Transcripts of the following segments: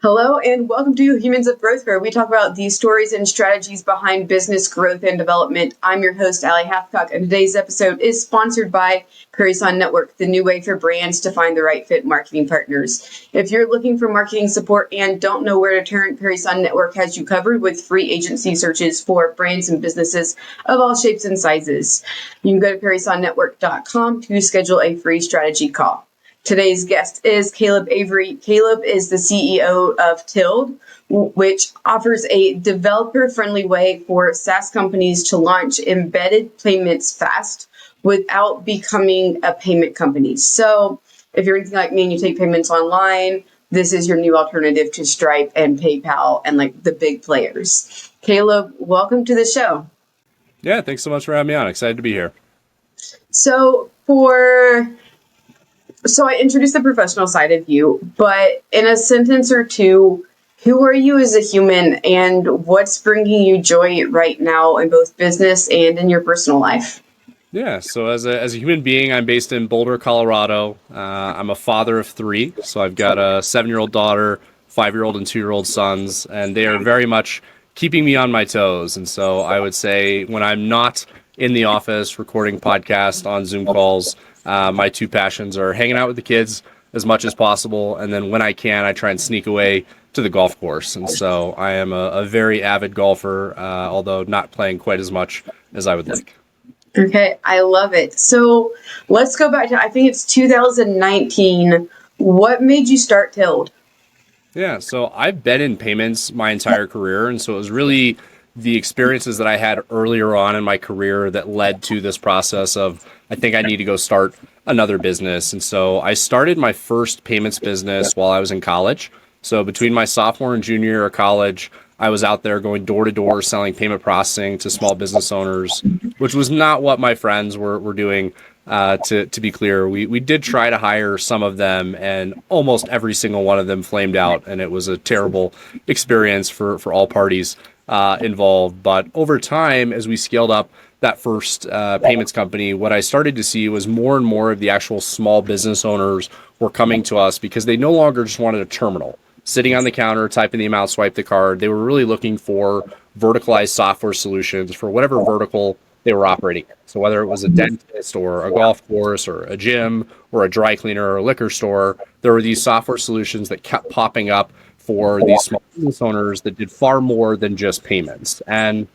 Hello and welcome to Humans of Growth, where we talk about the stories and strategies behind business growth and development. I'm your host, Aly Hathcock, and today's episode is sponsored by Prairie Network, the new way for brands to find the right fit marketing partners. If you're looking for marketing support and don't know where to turn, Prairie Network has you covered with free agency searches for brands and businesses of all shapes and sizes. You can go to prairiesonnetwork.com to schedule a free strategy call. Today's guest is Caleb Avery. Caleb is the CEO of Tilled, which offers a developer-friendly way for SaaS companies to launch embedded payments fast without becoming a payment company. So if you're anything like me and you take payments online, this is your new alternative to Stripe and PayPal and like the big players. Caleb, welcome to the show. Yeah, thanks so much for having me on. Excited to be here. So I introduced the professional side of you, but in a sentence or two, who are you as a human and what's bringing you joy right now in both business and in your personal life? Yeah, so as a human being, I'm based in Boulder, Colorado. I'm a father of three, so I've got a 7-year-old daughter, 5-year-old and 2-year-old sons, and they are very much keeping me on my toes. And so I would say when I'm not in the office recording podcasts on Zoom calls, my two passions are hanging out with the kids as much as possible, and then when I can, I try and sneak away to the golf course. And so I am a very avid golfer, although not playing quite as much as I would like. Okay, I love it. So let's go back to, I think it's 2019. What made you start Tilled? Yeah, so I've been in payments my entire career, and so it was really the experiences that I had earlier on in my career that led to this process of, I think I need to go start another business. And so I started my first payments business while I was in college. So between my sophomore and junior year of college, I was out there going door to door selling payment processing to small business owners, which was not what my friends were doing. To be clear, we did try to hire some of them, and almost every single one of them flamed out, and it was a terrible experience for all parties involved. But over time, as we scaled up that first payments company, what I started to see was more and more of the actual small business owners were coming to us because they no longer just wanted a terminal sitting on the counter, typing the amount, swipe the card. They were really looking for verticalized software solutions for whatever vertical they were operating in. So whether it was a dentist or a golf course or a gym or a dry cleaner or a liquor store, there were these software solutions that kept popping up for these small business owners that did far more than just payments. And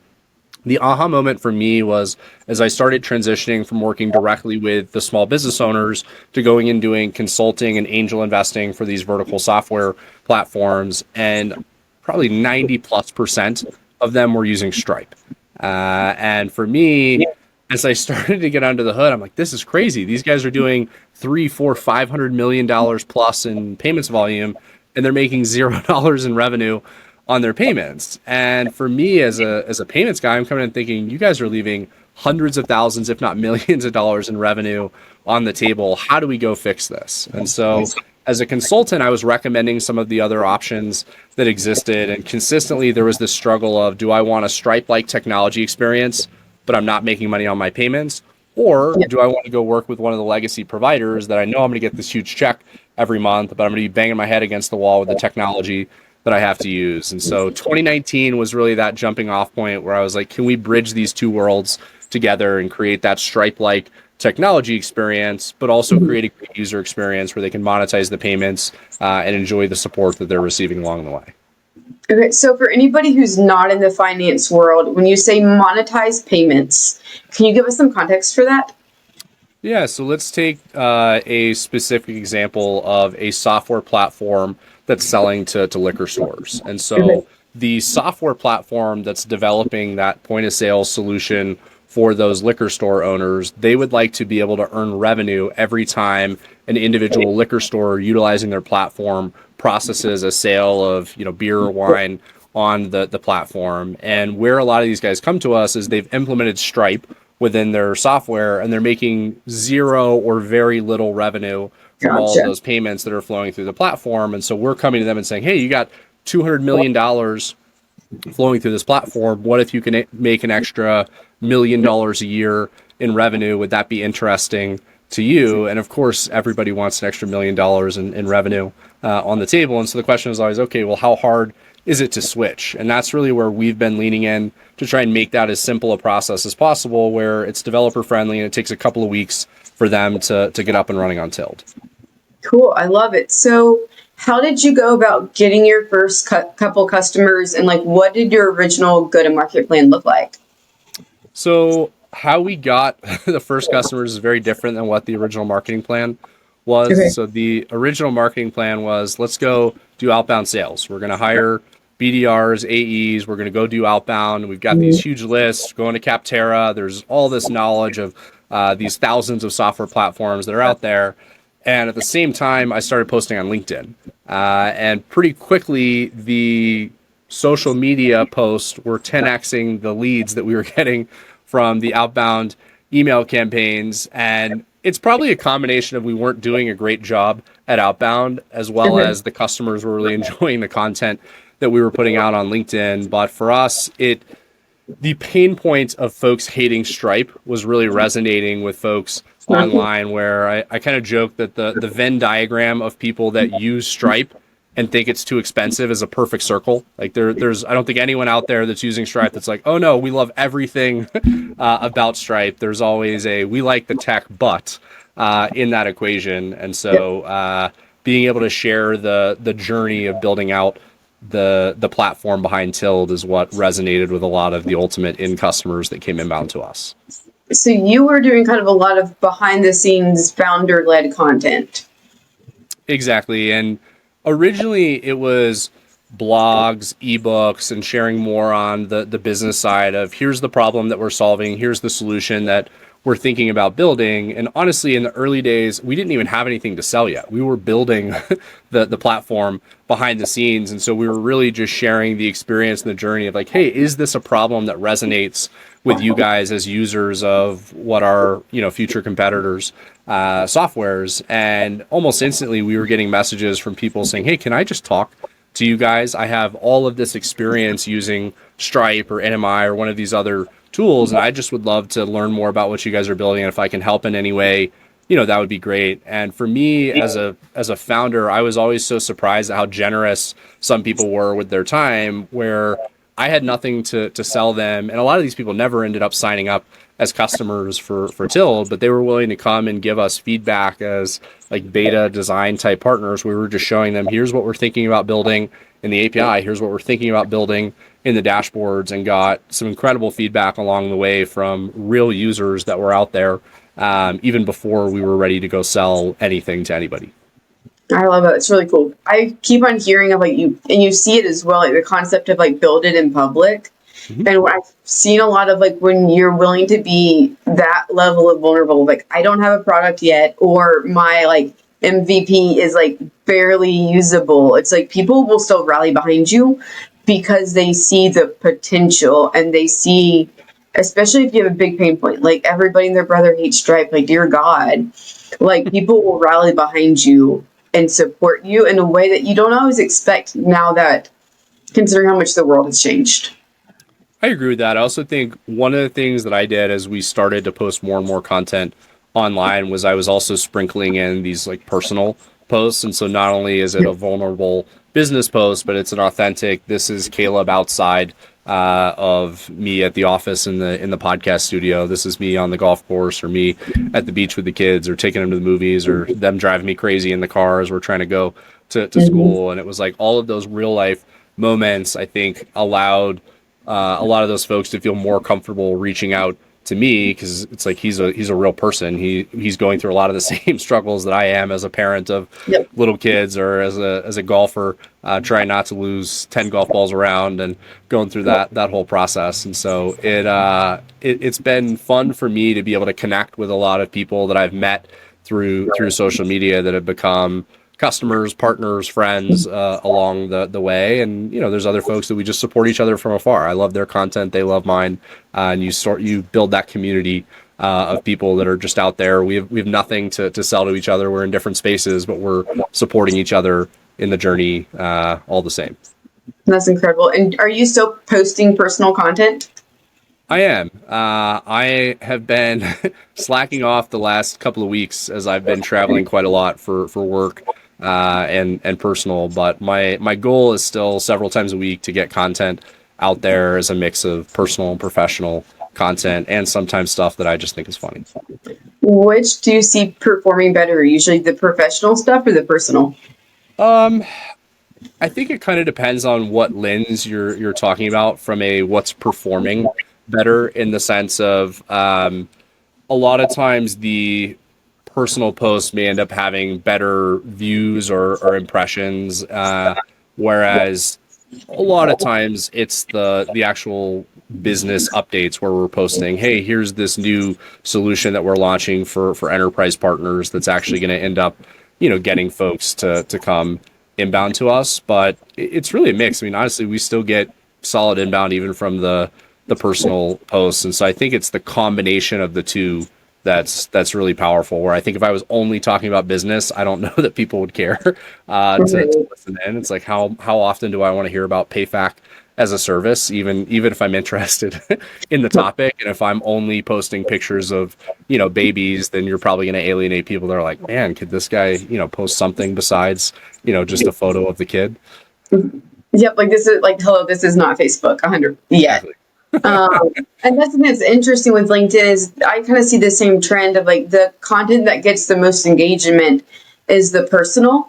the aha moment for me was as I started transitioning from working directly with the small business owners to going and doing consulting and angel investing for these vertical software platforms. And probably 90+% of them were using Stripe. And for me, as I started to get under the hood, I'm like, this is crazy. These guys are doing $300, $400, $500 million plus in payments volume, and they're making $0 in revenue on their payments. And for me, as a payments guy, I'm coming in thinking, you guys are leaving hundreds of thousands, if not millions of dollars in revenue on the table. How do we go fix this? And so as a consultant, I was recommending some of the other options that existed. And consistently, there was this struggle of, do I want a Stripe-like technology experience, but I'm not making money on my payments? Or do I want to go work with one of the legacy providers that I know I'm going to get this huge check every month, but I'm going to be banging my head against the wall with the technology that I have to use? And so 2019 was really that jumping off point where I was like, can we bridge these two worlds together and create that Stripe-like technology experience, but also create a great user experience where they can monetize the payments and enjoy the support that they're receiving along the way. Okay, so for anybody who's not in the finance world, when you say monetize payments, can you give us some context for that? Yeah, so let's take a specific example of a software platform that's selling to liquor stores. And so the software platform that's developing that point of sale solution for those liquor store owners, they would like to be able to earn revenue every time an individual liquor store utilizing their platform processes a sale of beer or wine on the platform. And where a lot of these guys come to us is they've implemented Stripe within their software, and they're making zero or very little revenue from all of those payments that are flowing through the platform. And so we're coming to them and saying, hey, you got $200 million flowing through this platform. What if you can make an extra $1 million a year in revenue? Would that be interesting to you? And of course, everybody wants an extra $1 million in revenue on the table. And so the question is always, okay, well, how hard is it to switch? And that's really where we've been leaning in to try and make that as simple a process as possible, where it's developer friendly and it takes a couple of weeks for them to get up and running on Tild. Cool. I love it. So how did you go about getting your first couple customers, and like what did your original go-to-market plan look like? So how we got the first customers is very different than what the original marketing plan was. Okay. So the original marketing plan was, let's go do outbound sales. We're going to hire BDRs, AEs. We're going to go do outbound. We've got these huge lists going to Capterra. There's all this knowledge of these thousands of software platforms that are out there. And at the same time, I started posting on LinkedIn. And pretty quickly, the social media posts were 10xing the leads that we were getting from the outbound email campaigns. And it's probably a combination of we weren't doing a great job at outbound, as well as the customers were really enjoying the content that we were putting out on LinkedIn. But for us, the pain point of folks hating Stripe was really resonating with folks online, where I kind of joke that the Venn diagram of people that use Stripe and think it's too expensive is a perfect circle. Like there's I don't think anyone out there that's using Stripe that's like, oh no, we love everything about Stripe. There's always we like the tech, but in that equation. And so being able to share the journey of building out the platform behind Tild is what resonated with a lot of the ultimate end customers that came inbound to us. So you were doing kind of a lot of behind the scenes founder led content. Exactly. And originally it was blogs, ebooks, and sharing more on the business side of, here's the problem that we're solving, here's the solution that we're thinking about building. And honestly, in the early days, we didn't even have anything to sell yet. We were building the platform behind the scenes. And so we were really just sharing the experience and the journey of like, hey, is this a problem that resonates with you guys as users of what are, future competitors' softwares? And almost instantly we were getting messages from people saying, hey, can I just talk to you guys? I have all of this experience using Stripe or NMI or one of these other tools, and I just would love to learn more about what you guys are building. And if I can help in any way, that would be great. And for me as a founder, I was always so surprised at how generous some people were with their time, where I had nothing to sell them. And a lot of these people never ended up signing up as customers for Tild, but they were willing to come and give us feedback as like beta design type partners. We were just showing them, here's what we're thinking about building in the API, here's what we're thinking about building in the dashboards, and got some incredible feedback along the way from real users that were out there, even before we were ready to go sell anything to anybody. I love it. It's really cool. I keep on hearing of like you see it as well, like the concept of like build it in public. Mm-hmm. And I've seen a lot of like when you're willing to be that level of vulnerable, like I don't have a product yet, or my like MVP is like barely usable. It's like people will still rally behind you because they see the potential, and they see, especially if you have a big pain point, like everybody and their brother hates Stripe, like dear God, like people will rally behind you and support you in a way that you don't always expect now, that considering how much the world has changed. I agree with that. I also think one of the things that I did as we started to post more and more content online was I was also sprinkling in these like personal posts. And so not only is it a vulnerable business post, but it's an authentic, this is Caleb outside of me at the office in the podcast studio. This is me on the golf course, or me at the beach with the kids, or taking them to the movies, or them driving me crazy in the car as we're trying to go to school. And it was like all of those real life moments, I think, allowed a lot of those folks to feel more comfortable reaching out to me, because it's like he's a real person. He's going through a lot of the same struggles that I am as a parent of little kids, or as a golfer, trying not to lose 10 golf balls around and going through that whole process. And so it's been fun for me to be able to connect with a lot of people that I've met through social media that have become customers, partners, friends along the way. And there's other folks that we just support each other from afar. I love their content, they love mine, and you build that community of people that are just out there. We have nothing to sell to each other. We're in different spaces, but we're supporting each other in the journey all the same. That's incredible. And are you still posting personal content? I am. I have been slacking off the last couple of weeks as I've been traveling quite a lot for work. and personal. But my goal is still several times a week to get content out there as a mix of personal and professional content, and sometimes stuff that I just think is funny. Which do you see performing better? Usually the professional stuff or the personal? I think it kind of depends on what lens you're talking about from a what's performing better, in the sense of a lot of times the personal posts may end up having better views or impressions, whereas a lot of times it's the actual business updates where we're posting, hey, here's this new solution that we're launching for enterprise partners that's actually going to end up, getting folks to come inbound to us. But it's really a mix. I mean, honestly, we still get solid inbound even from the personal posts, and so I think it's the combination of the two that's really powerful. Where I think if I was only talking about business, I don't know that people would care to listen in. It's like, how often do I want to hear about PayFac as a service, even if I'm interested in the topic? And if I'm only posting pictures of babies, then you're probably going to alienate people that are like, man, could this guy post something besides just a photo of the kid? Yep, like this is like, hello, this is not Facebook 100 yet. Exactly. And that's something that's interesting with LinkedIn is I kind of see the same trend of like the content that gets the most engagement is the personal,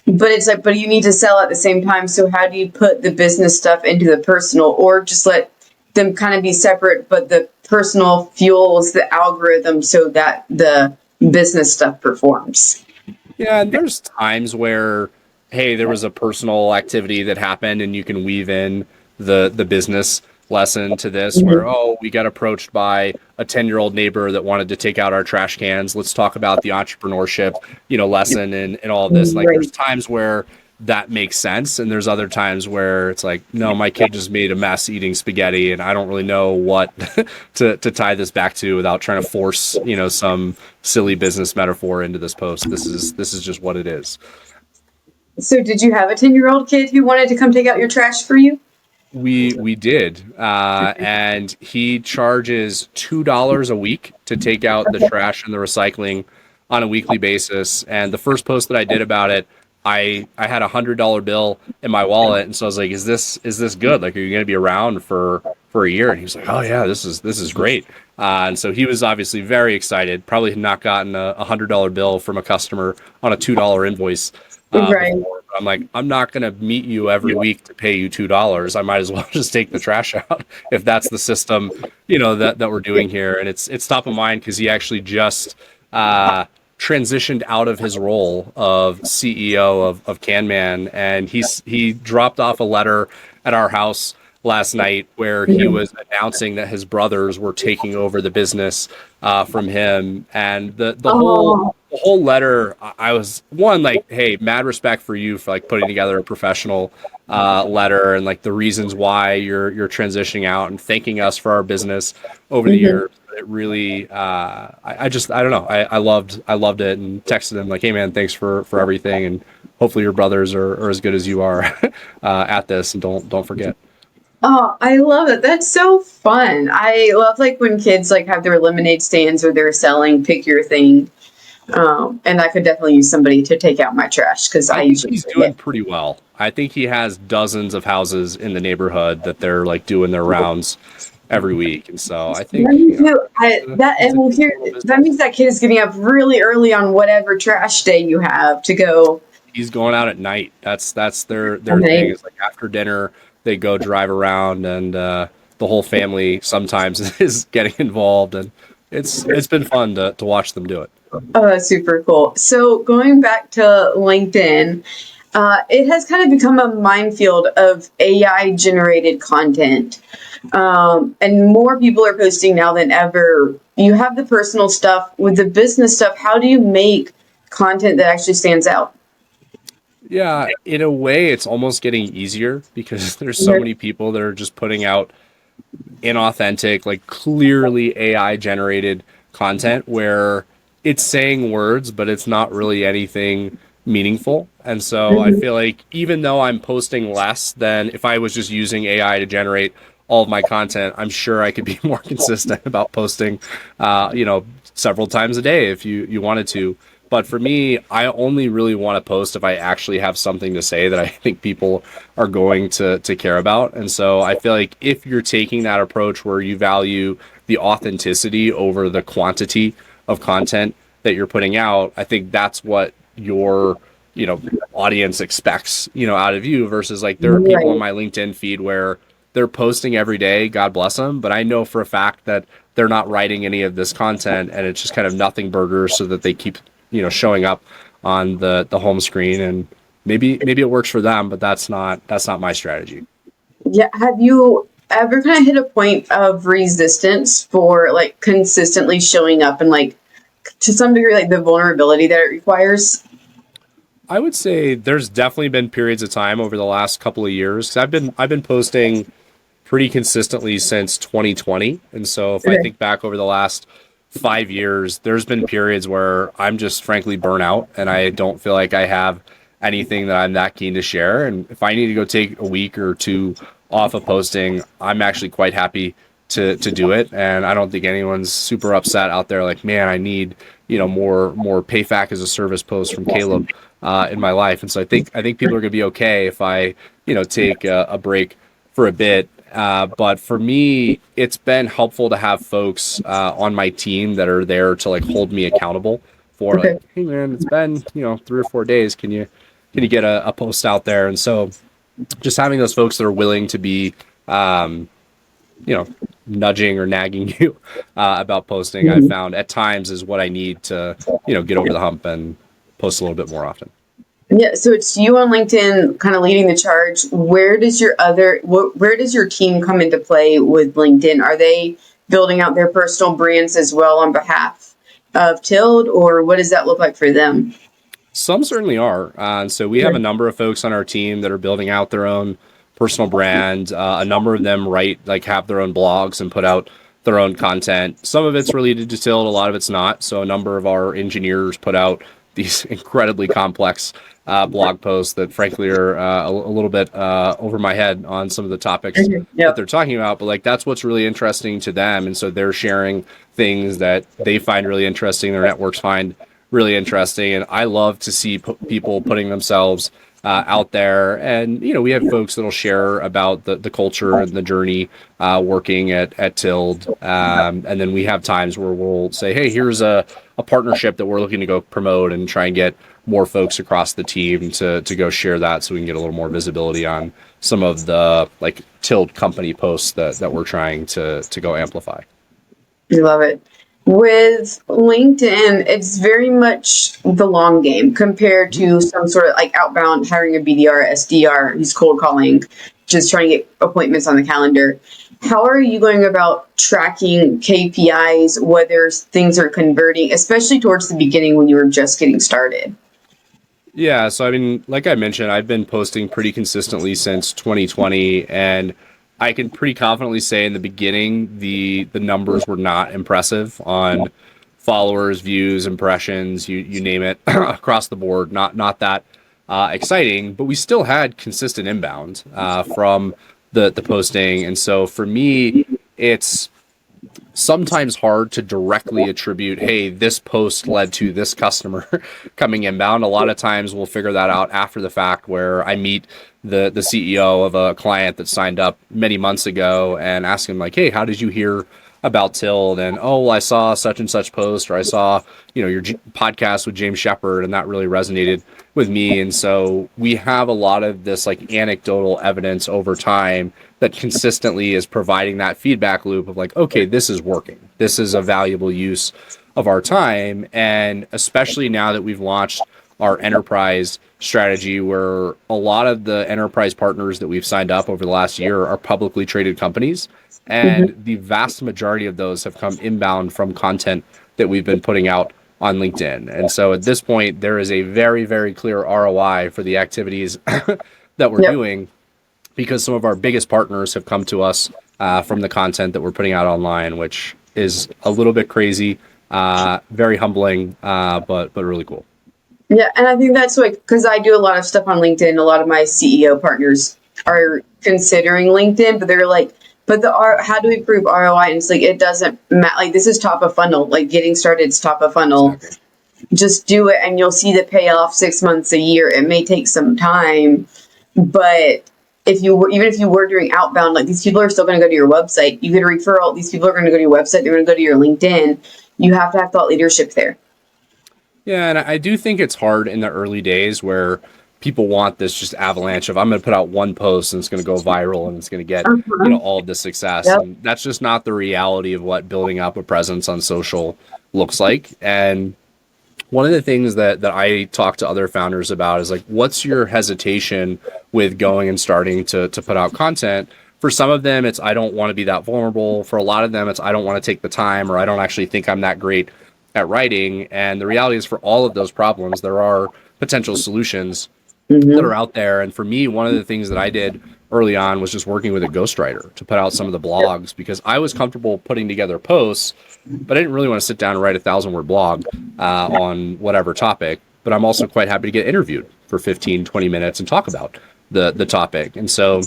but it's like, but you need to sell at the same time. So how do you put the business stuff into the personal, or just let them kind of be separate, but the personal fuels the algorithm so that the business stuff performs? Yeah, and there's times where, hey, there was a personal activity that happened, and you can weave in the business lesson to this, where, oh, we got approached by a 10-year-old neighbor that wanted to take out our trash cans. Let's talk about the entrepreneurship, lesson and all of this. Like, there's times where that makes sense, and there's other times where it's like, no, my kid just made a mess eating spaghetti, and I don't really know what to tie this back to without trying to force some silly business metaphor into this post. This is just what it is. So did you have a 10-year-old kid who wanted to come take out your trash for you? We did, and he charges $2 a week to take out the trash and the recycling on a weekly basis. And the first post that I did about it, I had $100 bill in my wallet, and so I was like, "Is this good? Like, are you going to be around for a year?" And he was like, "Oh yeah, this is great." And so he was obviously very excited. Probably had not gotten a $100 bill from a customer on a $2 invoice. Right. Before. I'm like, I'm not going to meet you every week to pay you $2. I might as well just take the trash out if that's the system, that we're doing here. And it's top of mind because he actually just transitioned out of his role of CEO of CanMan, and he dropped off a letter at our house last night where he was announcing that his brothers were taking over the business from him. And the whole letter, I was like, hey, mad respect for you for like putting together a professional letter, and like the reasons why you're transitioning out, and thanking us for our business over the years. It really, I don't know. I loved it, and texted him like, hey man, thanks for everything, and hopefully your brothers are as good as you are at this, and don't forget. Oh, I love it. That's so fun. I love like when kids like have their lemonade stands or they're selling pick your thing. And I could definitely use somebody to take out my trash because I usually he's doing pretty well. I think he has dozens of houses in the neighborhood that they're like doing their rounds every week, and so I think that means that kid is getting up really early on whatever trash day you have to go. He's going out at night. That's their thing. Is like after dinner they go drive around, and the whole family sometimes is getting involved, and it's been fun to watch them do it. Oh, that's super cool. So going back to LinkedIn, it has kind of become a minefield of AI generated content. And more people are posting now than ever. You have the personal stuff. With the business stuff, how do you make content that actually stands out? Yeah, in a way, it's almost getting easier because there's so many people that are just putting out inauthentic, like clearly AI generated content where it's saying words, but it's not really anything meaningful. And so I feel like even though I'm posting less than if I was just using AI to generate all of my content, I'm sure I could be more consistent about posting, several times a day if you wanted to. But for me, I only really want to post if I actually have something to say that I think people are going to care about. And so I feel like if you're taking that approach where you value the authenticity over the quantity of content that you're putting out, I think that's what your, audience expects, out of you versus like there are people on Right. my LinkedIn feed where they're posting every day, God bless them, but I know for a fact that they're not writing any of this content and it's just kind of nothing burgers so that they keep, showing up on the home screen, and maybe it works for them, but that's not my strategy. Yeah. Have you ever kind of hit a point of resistance for like consistently showing up and like to some degree like the vulnerability that it requires? I would say there's definitely been periods of time over the last couple of years 'cause I've been posting pretty consistently since 2020. And so if I Okay. think back over the last 5 years, there's been periods where I'm just frankly burnt out and I don't feel like I have anything that I'm that keen to share. And if I need to go take a week or two off of posting, I'm actually quite happy to do it. And I don't think anyone's super upset out there like, man, I need, more payback as a service posts from Caleb in my life. And so I think people are gonna be okay if I, take a break for a bit. But for me, it's been helpful to have folks on my team that are there to like hold me accountable for like, Okay. hey man, it's been 3 or 4 days. Can you get a post out there? And so just having those folks that are willing to be um, you know nudging or nagging you about posting, I've Mhm. found at times is what I need to get over the hump and post a little bit more often. Yeah, so it's you on LinkedIn kind of leading the charge. Where does your team come into play with LinkedIn? Are they building out their personal brands as well on behalf of Tild, or what does that look like for them? Some certainly are. And so we have a number of folks on our team that are building out their own personal brand. A number of them have their own blogs and put out their own content. Some of it's related to Tilt, a lot of it's not. So a number of our engineers put out these incredibly complex blog posts that frankly are a little bit over my head on some of the topics Mhm. that Yep. they're talking about. But like that's what's really interesting to them. And so they're sharing things that they find really interesting, their networks find really interesting, and I love to see people putting themselves out there. And we have folks that'll share about the culture and the journey working at Tild, and then we have times where we'll say, hey, here's a partnership that we're looking to go promote and try and get more folks across the team to go share that, so we can get a little more visibility on some of the like Tild company posts that we're trying to go amplify. I love it. With LinkedIn, it's very much the long game compared to some sort of like outbound hiring a BDR, SDR, who's cold calling, just trying to get appointments on the calendar. How are you going about tracking KPIs, whether things are converting, especially towards the beginning when you were just getting started? Yeah, so I mean, like I mentioned, I've been posting pretty consistently since 2020, and I can pretty confidently say in the beginning the numbers were not impressive on followers, views, impressions, you name it, across the board. Not that exciting, but we still had consistent inbound from the posting, and so for me, it's sometimes hard to directly attribute, hey, this post led to this customer coming inbound. A lot of times we'll figure that out after the fact, where I meet the CEO of a client that signed up many months ago and ask him like, hey, how did you hear about Tild? And oh, well, I saw such and such post, or I saw your podcast with James Shepard, and that really resonated with me. And so we have a lot of this like anecdotal evidence over time that consistently is providing that feedback loop of like, okay, this is working, this is a valuable use of our time. And especially now that we've launched our enterprise strategy, where a lot of the enterprise partners that we've signed up over the last year are publicly traded companies, and the vast majority of those have come inbound from content that we've been putting out on LinkedIn. And so at this point, there is a very, very clear ROI for the activities that we're Yep. doing, because some of our biggest partners have come to us from the content that we're putting out online, which is a little bit crazy, very humbling, but really cool. Yeah, and I think that's like because I do a lot of stuff on LinkedIn. A lot of my CEO partners are considering LinkedIn, but they're like, but how do we prove ROI? And it's like it doesn't matter. Like this is top of funnel. Like getting started is top of funnel. Exactly. just do it and you'll see the payoff 6 months, a year. It may take some time, but even if you were doing outbound, like these people are still going to go to your website. You get a referral. These people are going to go to your website. They're going to go to your LinkedIn. You have to have thought leadership there. Yeah, and I do think it's hard in the early days where people want this just avalanche of I'm going to put out one post and it's going to go viral and it's going to get, Uh-huh. all of the success. Yep. And that's just not the reality of what building up a presence on social looks like. And one of the things that I talk to other founders about is like, what's your hesitation with going and starting to put out content? For some of them, it's I don't want to be that vulnerable. For a lot of them, it's I don't want to take the time, or I don't actually think I'm that great at writing. And the reality is, for all of those problems, there are potential solutions that Mm-hmm. are out there. And for me, one of the things that I did early on was just working with a ghostwriter to put out some of the blogs, because I was comfortable putting together posts, but I didn't really want to sit down and write 1,000-word blog on whatever topic. But I'm also quite happy to get interviewed for 15, 20 minutes and talk about the topic. And so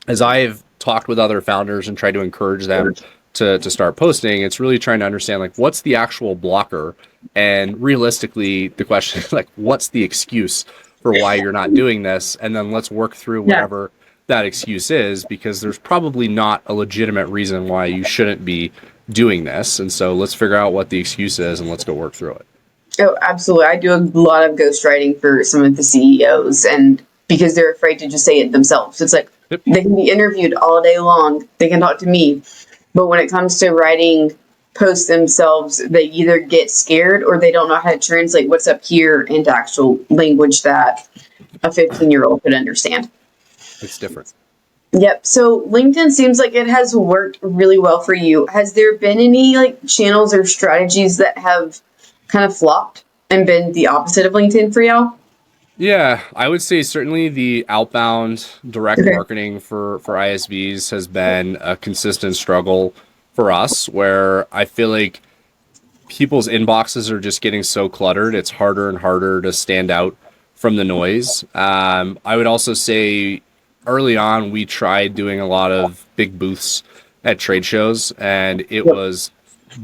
as I've talked with other founders and tried to encourage them to start posting, it's really trying to understand like what's the actual blocker, and realistically the question is like what's the excuse for why you're not doing this, and then let's work through Yeah. whatever that excuse is, because there's probably not a legitimate reason why you shouldn't be doing this, and so let's figure out what the excuse is and let's go work through it. Oh, absolutely. I do a lot of ghostwriting for some of the CEOs, and because they're afraid to just say it themselves. It's like Yep. they can be interviewed all day long. They can talk to me. But when it comes to writing posts themselves, they either get scared or they don't know how to translate what's up here into actual language that a 15-year-old could understand. It's different. Yep. So LinkedIn seems like it has worked really well for you. Has there been any like channels or strategies that have kind of flopped and been the opposite of LinkedIn for y'all? Yeah, I would say certainly the outbound direct Okay. marketing for ISVs has been a consistent struggle for us, where I feel like people's inboxes are just getting so cluttered. It's harder and harder to stand out from the noise. I would also say early on, we tried doing a lot of big booths at trade shows, and it Yep. was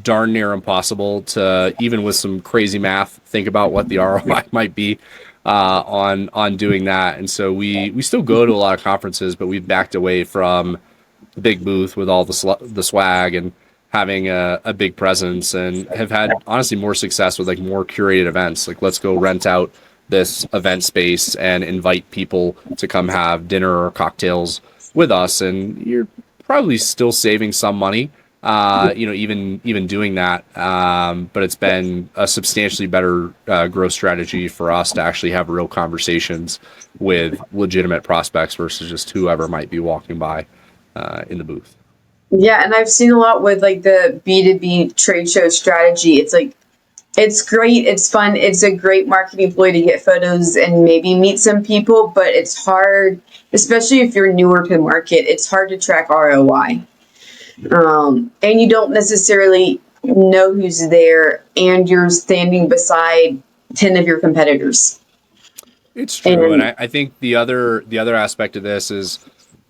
darn near impossible to, even with some crazy math, think about what the ROI might be on doing that. And so we still go to a lot of conferences, but we've backed away from the big booth with all the swag and having a big presence, and have had honestly more success with like more curated events. Like let's go rent out this event space and invite people to come have dinner or cocktails with us, and you're probably still saving some money even doing that. But it's been a substantially better growth strategy for us to actually have real conversations with legitimate prospects versus just whoever might be walking by in the booth. Yeah, and I've seen a lot with like the B2B trade show strategy. It's like it's great, it's fun, it's a great marketing ploy to get photos and maybe meet some people, but it's hard, especially if you're newer to market, it's hard to track ROI. And you don't necessarily know who's there, and you're standing beside 10 of your competitors. It's true, and And I think the other aspect of this is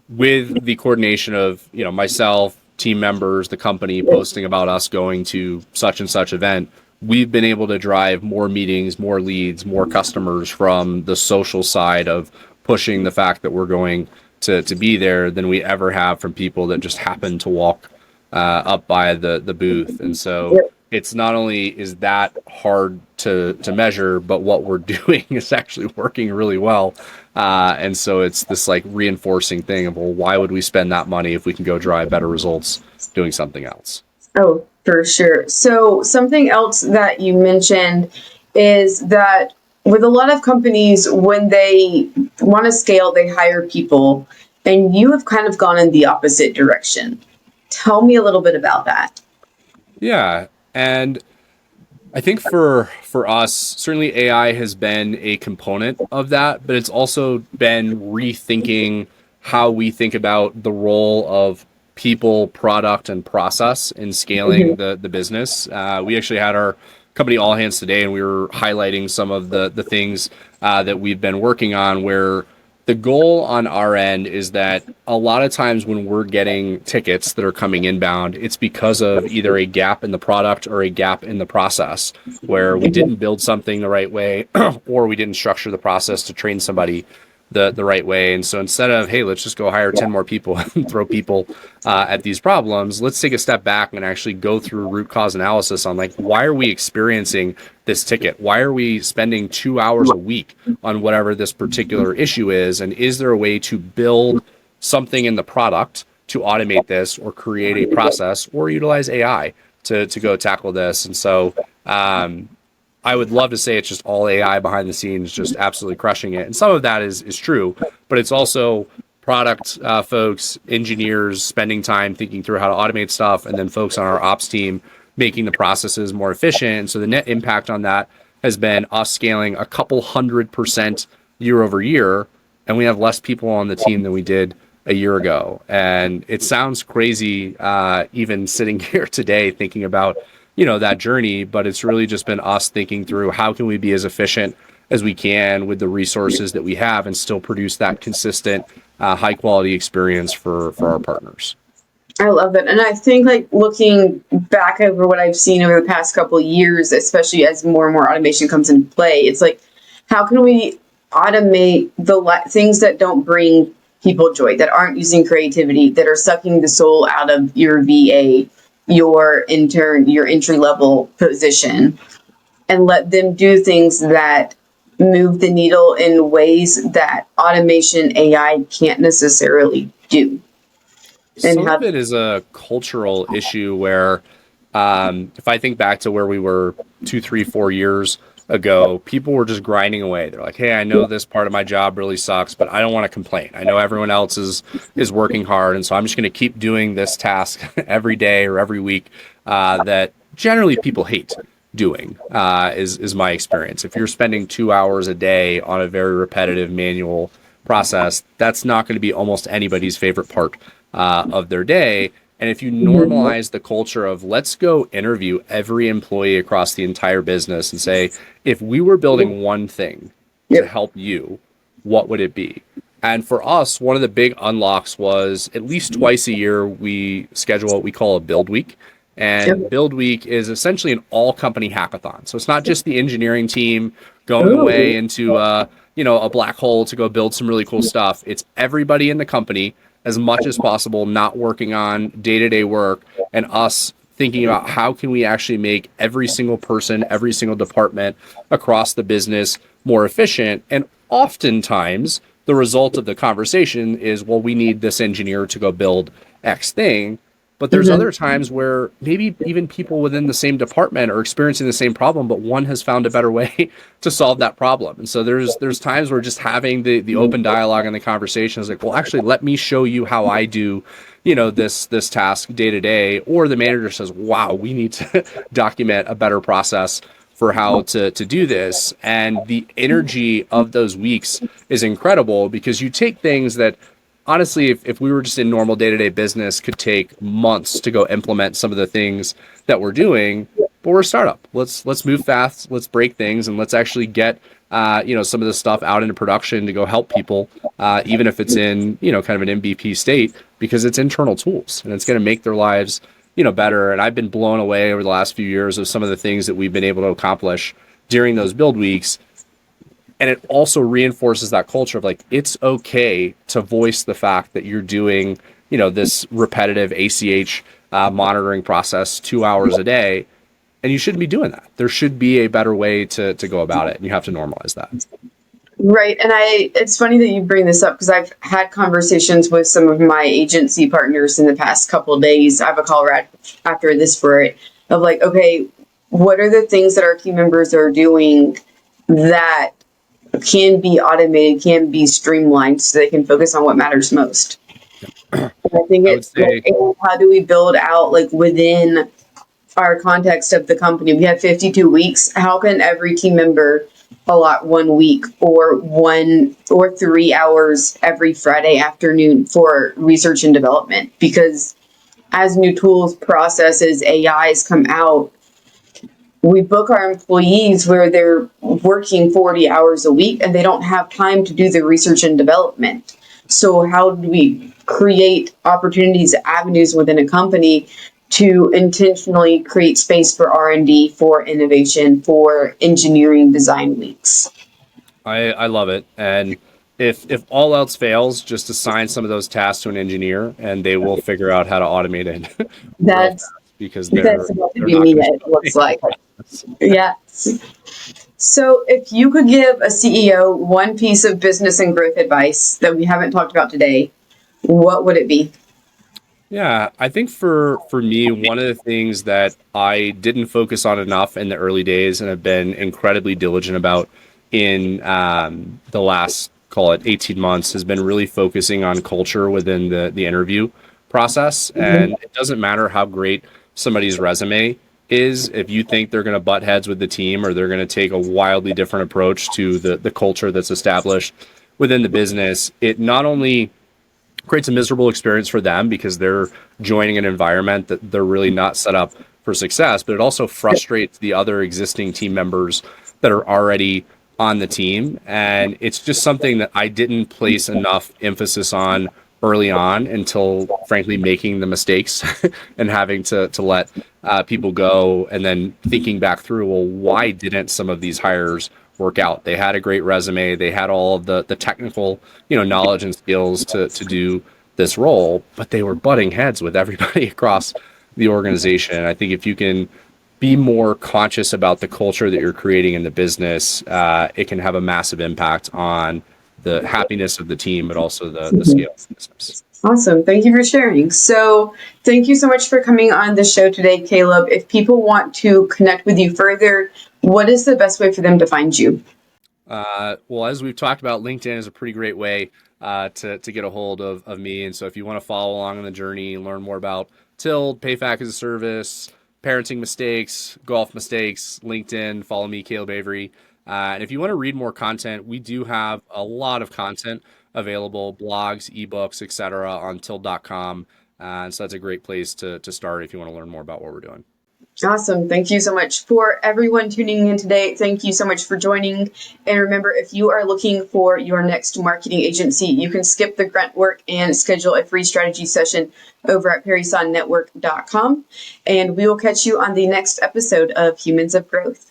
with the coordination of myself, team members, the company posting about us going to such and such event. We've been able to drive more meetings, more leads, more customers from the social side of pushing the fact that we're going to be there than we ever have from people that just happen to walk up by the booth. And so it's not only is that hard to measure, but what we're doing is actually working really well. And so it's this like reinforcing thing of, well, why would we spend that money if we can go drive better results doing something else? oh, for sure. So something else that you mentioned is that with a lot of companies, when they want to scale, they hire people, and you have kind of gone in the opposite direction. Tell me a little bit about that. Yeah. And I think for us, certainly AI has been a component of that, but it's also been rethinking how we think about the role of people, product, and process in scaling Mhm. the business. We actually had our company all hands today, and we were highlighting some of the things that we've been working on, where the goal on our end is that a lot of times when we're getting tickets that are coming inbound, it's because of either a gap in the product or a gap in the process where we didn't build something the right way or we didn't structure the process to train somebody the right way. And so instead of, hey, let's just go hire 10 more people and throw people at these problems, let's take a step back and actually go through root cause analysis on like, why are we experiencing this ticket? Why are we spending 2 hours a week on whatever this particular issue is? And is there a way to build something in the product to automate this or create a process or utilize AI to go tackle this? And so, I would love to say it's just all AI behind the scenes, just absolutely crushing it. And some of that is true, but it's also product folks, engineers spending time thinking through how to automate stuff, and then folks on our ops team making the processes more efficient. And so the net impact on that has been us scaling a couple 100% year over year, and we have less people on the team than we did a year ago. And it sounds crazy even sitting here today thinking about that journey, but it's really just been us thinking through how can we be as efficient as we can with the resources that we have and still produce that consistent, high quality experience for our partners. I love that. And I think like looking back over what I've seen over the past couple of years, especially as more and more automation comes into play, it's like, how can we automate the things that don't bring people joy, that aren't using creativity, that are sucking the soul out of your VA, your intern, your entry level position, and let them do things that move the needle in ways that automation AI can't necessarily do. Some of it is a cultural issue where if I think back to where we were 2, 3, 4 years ago, people were just grinding away. They're like, hey, I know this part of my job really sucks, but I don't want to complain. I know everyone else is working hard, and so I'm just going to keep doing this task every day or every week that generally people hate doing, is my experience. If you're spending 2 hours a day on a very repetitive manual process, that's not going to be almost anybody's favorite part of their day. And if you normalize the culture of let's go interview every employee across the entire business and say, if we were building one thing to help you, what would it be? And for us, one of the big unlocks was at least twice a year, we schedule what we call a build week. And build week is essentially an all company hackathon. So it's not just the engineering team going away into a black hole to go build some really cool stuff. It's everybody in the company as much as possible, not working on day-to-day work, and us thinking about how can we actually make every single person, every single department across the business more efficient. And oftentimes the result of the conversation is, well, we need this engineer to go build X thing. But there's other times where maybe even people within the same department are experiencing the same problem, but one has found a better way to solve that problem. And so there's times where just having the open dialogue and the conversation is like, well, actually, let me show you how I do, this task day to day. Or the manager says, wow, we need to document a better process for how to do this. And the energy of those weeks is incredible because you take things that honestly, if we were just in normal day-to-day business, could take months to go implement some of the things that we're doing, but we're a startup. Let's move fast, let's break things, and let's actually get some of the stuff out into production to go help people, even if it's in kind of an MVP state, because it's internal tools and it's going to make their lives better. And I've been blown away over the last few years of some of the things that we've been able to accomplish during those build weeks. And it also reinforces that culture of like, it's okay to voice the fact that you're doing, this repetitive ACH monitoring process 2 hours a day, and you shouldn't be doing that. There should be a better way to go about it, and you have to normalize that. Right. And it's funny that you bring this up because I've had conversations with some of my agency partners in the past couple of days. I have a call right after this for it of like, okay, what are the things that our team members are doing that can be automated, can be streamlined so they can focus on what matters most. I think it's how do we build out like within our context of the company? We have 52 weeks. How can every team member allot 1 week or 1 or 3 hours every Friday afternoon for research and development? Because as new tools, processes, AIs come out, We book our employees where they're working 40 hours a week and they don't have time to do the research and development. So how do we create opportunities, avenues within a company to intentionally create space for R&D, for innovation, for engineering design weeks? I love it. And if all else fails, just assign some of those tasks to an engineer and they will figure out how to automate it real That's fast because that's about to they're be not me, going to it looks struggle like. in the process. Yes. So if you could give a CEO one piece of business and growth advice that we haven't talked about today, what would it be? Yeah, I think for me, one of the things that I didn't focus on enough in the early days and have been incredibly diligent about in the last, call it 18 months, has been really focusing on culture within the interview process. And Mhm. it doesn't matter how great somebody's resume is, if you think they're going to butt heads with the team or they're going to take a wildly different approach to the culture that's established within the business, it not only creates a miserable experience for them because they're joining an environment that they're really not set up for success, but it also frustrates the other existing team members that are already on the team. And it's just something that I didn't place enough emphasis on early on until frankly making the mistakes and having to let people go and then thinking back through, well, why didn't some of these hires work out? They had a great resume, they had all of the technical knowledge and skills to do this role, but they were butting heads with everybody across the organization. And I think if you can be more conscious about the culture that you're creating in the business, it can have a massive impact on the happiness of the team, but also the scale of the business. Awesome. Thank you for sharing. So, thank you so much for coming on the show today, Caleb. If people want to connect with you further, what is the best way for them to find you? Well, as we've talked about, LinkedIn is a pretty great way to get a hold of me. And so if you want to follow along on the journey, learn more about Tild, PayFac as a service, parenting mistakes, golf mistakes, LinkedIn, follow me, Caleb Avery. And if you want to read more content, we do have a lot of content available, blogs, ebooks, etc. on Tild.com. And so that's a great place to start if you want to learn more about what we're doing. Awesome. Thank you so much for everyone tuning in today. Thank you so much for joining. And remember, if you are looking for your next marketing agency, you can skip the grunt work and schedule a free strategy session over at perrysonnetwork.com. And we will catch you on the next episode of Humans of Growth.